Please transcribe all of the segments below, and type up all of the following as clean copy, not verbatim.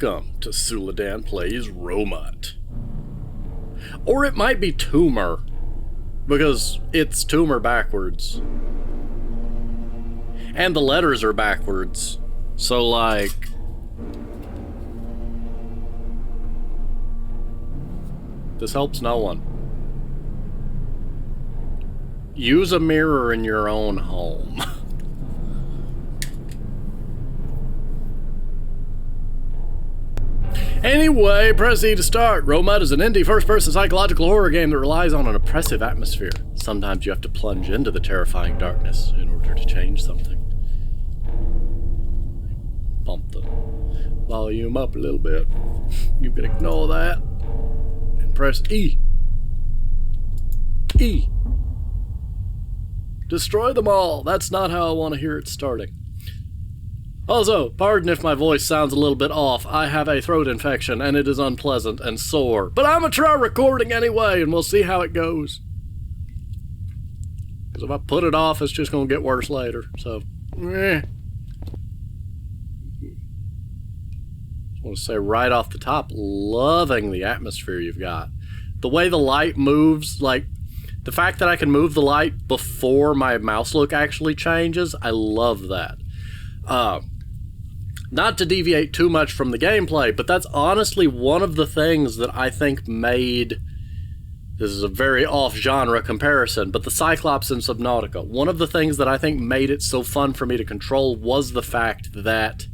Welcome to Suladan Plays ROMUT. Or it might be Tumor, because it's Tumor backwards. And the letters are backwards. So, like... this helps no one. Use a mirror in your own home. Anyway, press E to start. ROMUT is an indie first-person psychological horror game that relies on an oppressive atmosphere. Sometimes you have to plunge into the terrifying darkness in order to change something. Bump the volume up a little bit. You can ignore that. And press E. E. Destroy them all. That's not how I want to hear it starting. Also, pardon if my voice sounds a little bit off. I have a throat infection, and it is unpleasant and sore. But I'm gonna try recording anyway, and we'll see how it goes. Because if I put it off, it's just gonna get worse later. So, I want to say right off the top, loving the atmosphere you've got. The way the light moves, like, the fact that I can move the light before my mouse look actually changes, I love that. Not to deviate too much from the gameplay, but that's honestly one of the things that I think made... this is a very off-genre comparison, but the Cyclops in Subnautica. One of the things that I think made it so fun for me to control was the fact that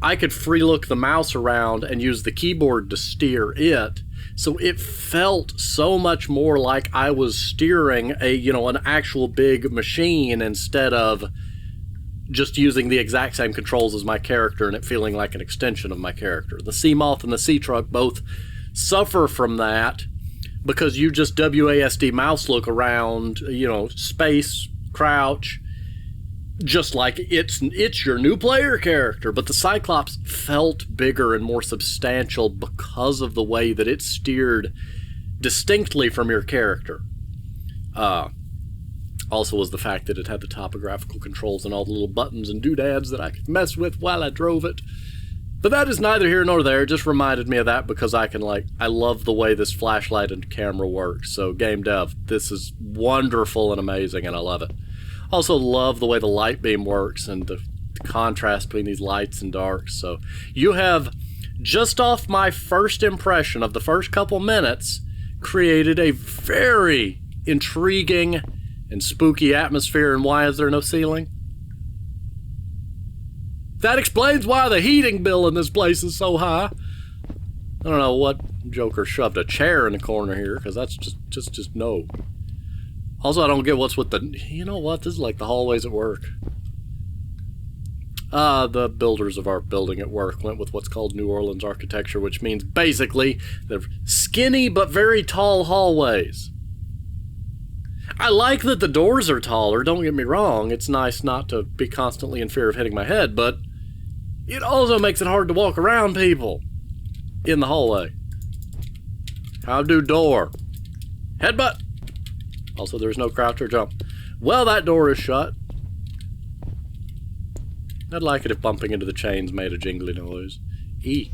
I could free-look the mouse around and use the keyboard to steer it, so it felt so much more like I was steering an actual big machine instead of just using the exact same controls as my character and it feeling like an extension of my character. The Sea Moth and the Sea Truck both suffer from that because you just WASD mouse look around, space, crouch, just like it's your new player character. But the Cyclops felt bigger and more substantial because of the way that it steered distinctly from your character. Also was the fact that it had the topographical controls and all the little buttons and doodads that I could mess with while I drove it. But that is neither here nor there. It just reminded me of that because I love the way this flashlight and camera works. So game dev, this is wonderful and amazing and I love it. Also love the way the light beam works and the contrast between these lights and darks. So you have, just off my first impression of the first couple minutes, created a very intriguing and spooky atmosphere. And why is there no ceiling? That explains why the heating bill in this place is so high. I don't know what Joker shoved a chair in the corner here, because that's just no. Also, I don't get what's with the... you know what? This is like the hallways at work. The builders of our building at work went with what's called New Orleans architecture, which means basically they're skinny but very tall hallways. I like that the doors are taller, don't get me wrong. It's nice not to be constantly in fear of hitting my head, but it also makes it hard to walk around people in the hallway. How do door? Headbutt! Also, there's no crouch or jump. Well, that door is shut. I'd like it if bumping into the chains made a jingly noise. E.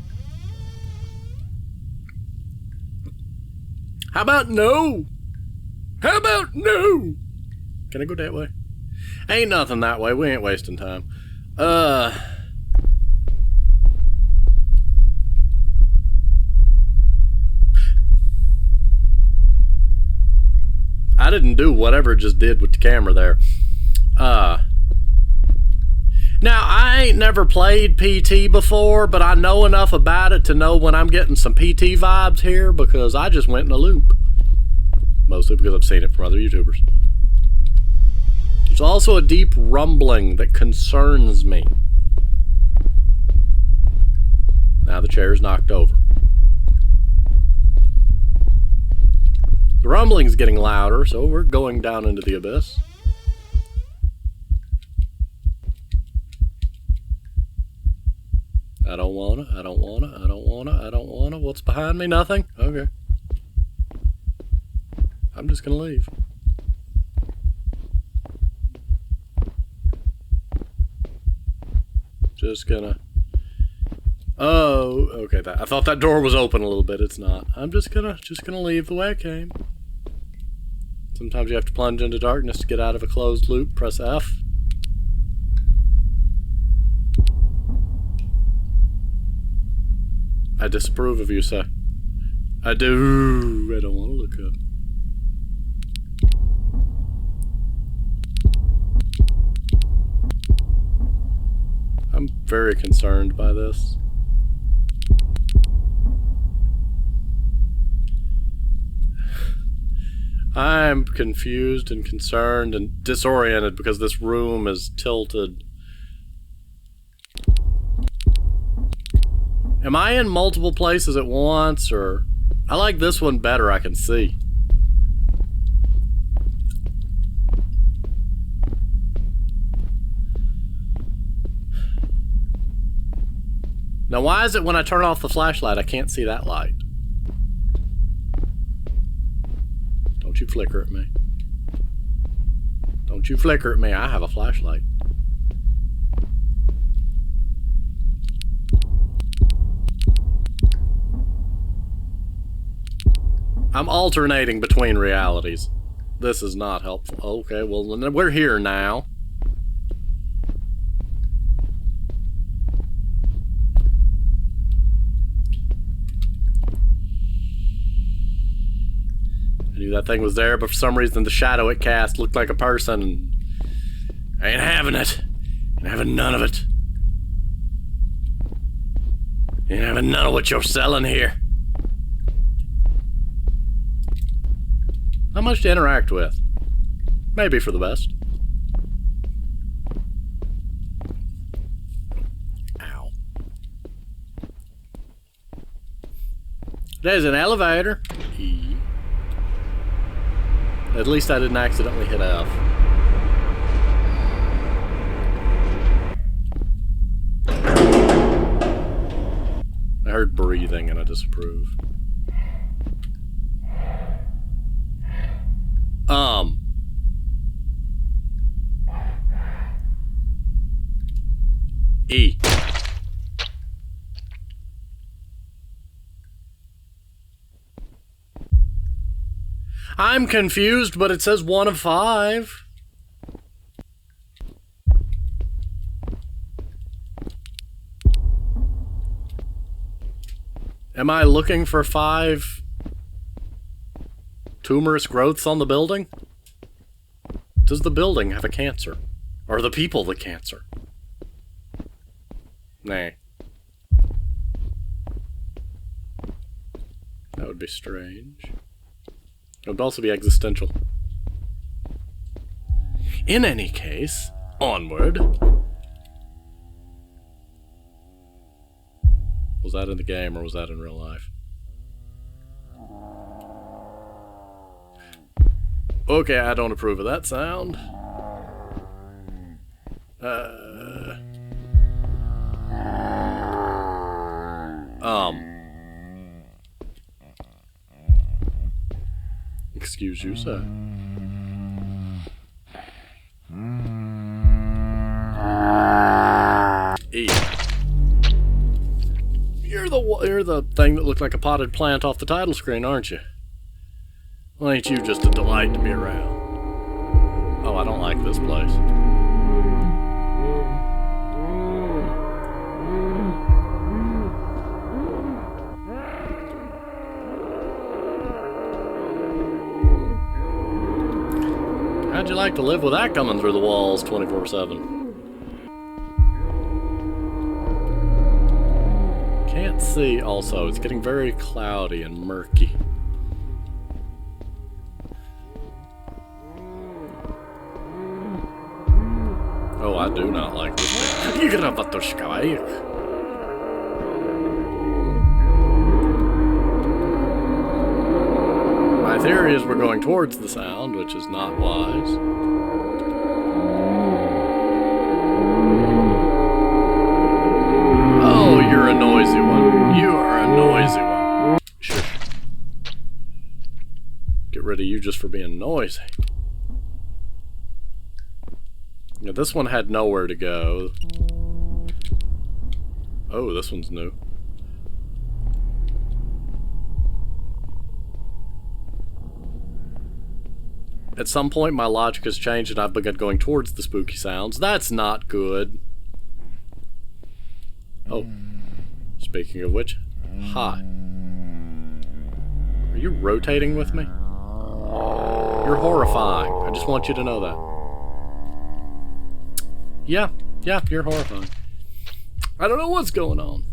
How about no? How about no? Can I go that way? Ain't nothing that way. We ain't wasting time. I didn't do whatever it just did with the camera there. Now, I ain't never played PT before, but I know enough about it to know when I'm getting some PT vibes here because I just went in a loop. Mostly because I've seen it from other YouTubers. There's also a deep rumbling that concerns me. Now the chair is knocked over. The rumbling's getting louder, so we're going down into the abyss. I don't wanna. What's behind me? Nothing? Okay. I'm just gonna leave. Just gonna Oh, okay. I thought that door was open a little bit. It's not. I'm just gonna leave the way I came. Sometimes you have to plunge into darkness to get out of a closed loop. Press F. I disapprove of you, sir. I do. I don't want to look up. I'm very concerned by this. I'm confused and concerned and disoriented because this room is tilted. Am I in multiple places at once, or... I like this one better, I can see. Now why is it when I turn off the flashlight I can't see that light? Don't you flicker at me. Don't you flicker at me, I have a flashlight. I'm alternating between realities. This is not helpful. Okay, well, we're here now. I knew that thing was there, but for some reason the shadow it cast looked like a person. I ain't having it. Ain't having none of it. Ain't having none of what you're selling here. Not much to interact with. Maybe for the best. Ow. There's an elevator. E. At least I didn't accidentally hit F. I heard breathing and I disapprove. E. I'm confused, but it says 1 of 5. Am I looking for 5 tumorous growths on the building? Does the building have a cancer? Or are the people the cancer? Nah. That would be strange. It would also be existential. In any case, onward. Was that in the game or was that in real life? Okay, I don't approve of that sound. Excuse you, sir. E. You're the thing that looked like a potted plant off the title screen, aren't you? Well, ain't you just a delight to be around? Oh, I don't like this place. How'd you like to live with that coming through the walls 24/7? Can't see also. It's getting very cloudy and murky. Oh, I do not like this. My theory is we're going towards the sound, which is not wise. Oh, you're a noisy one. You are a noisy one. Shush. Get rid of you just for being noisy. Yeah, this one had nowhere to go. Oh, this one's new. at some point my logic has changed and I've begun going towards the spooky sounds. That's not good. Oh, speaking of which, hi. Are you rotating with me? You're horrifying. I just want you to know that. Yeah, you're horrifying. I don't know what's going on.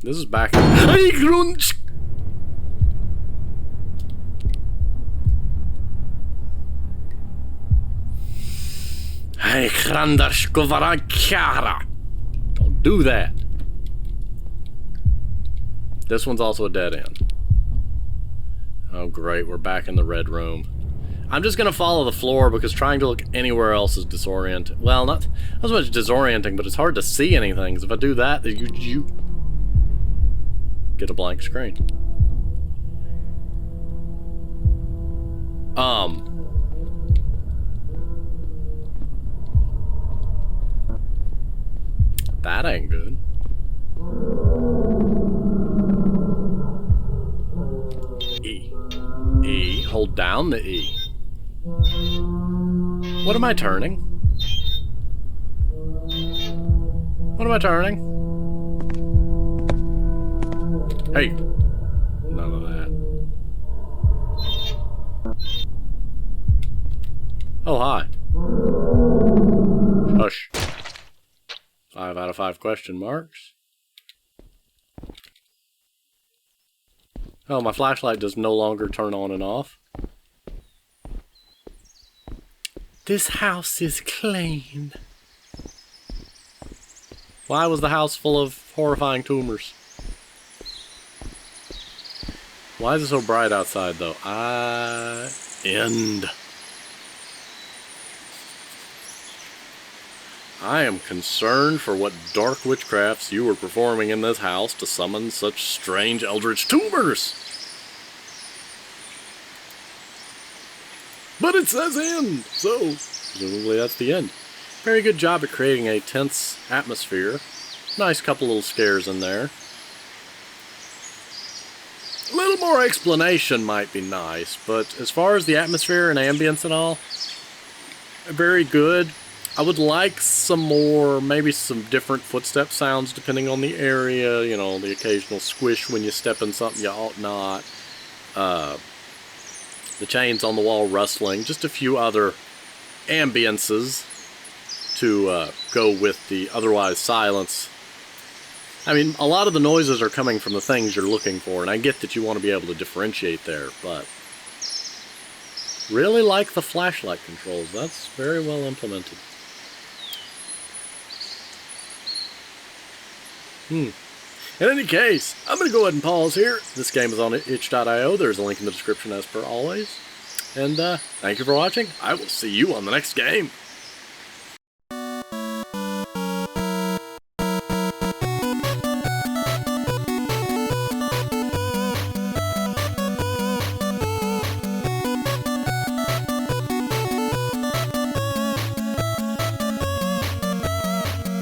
This is back. Hey, groan. Hey, don't do that. This one's also a dead end. Oh, great. We're back in the red room. I'm just going to follow the floor because trying to look anywhere else is disorienting. Well, not as much disorienting, but it's hard to see anything. Because if I do that, you get a blank screen. That ain't good. E. Hold down the E. What am I turning? What am I turning? Hey. None of that. Oh, hi. Hush. 5 out of 5 question marks. Oh, my flashlight does no longer turn on and off. This house is clean. Why was the house full of horrifying tumors? Why is it so bright outside, though? End. I am concerned for what dark witchcrafts you were performing in this house to summon such strange eldritch tumors. But it says end, so presumably that's the end. Very good job at creating a tense atmosphere. Nice couple little scares in there. A little more explanation might be nice, but as far as the atmosphere and ambience and all, very good. I would like some more, maybe some different footstep sounds depending on the area, you know, the occasional squish when you step in something you ought not. The chains on the wall rustling, just a few other ambiences to go with the otherwise silence. I mean, a lot of the noises are coming from the things you're looking for, and I get that you want to be able to differentiate there, but really like the flashlight controls. That's very well implemented. In any case, I'm going to go ahead and pause here. This game is on itch.io. There's a link in the description as per always. And thank you for watching. I will see you on the next game.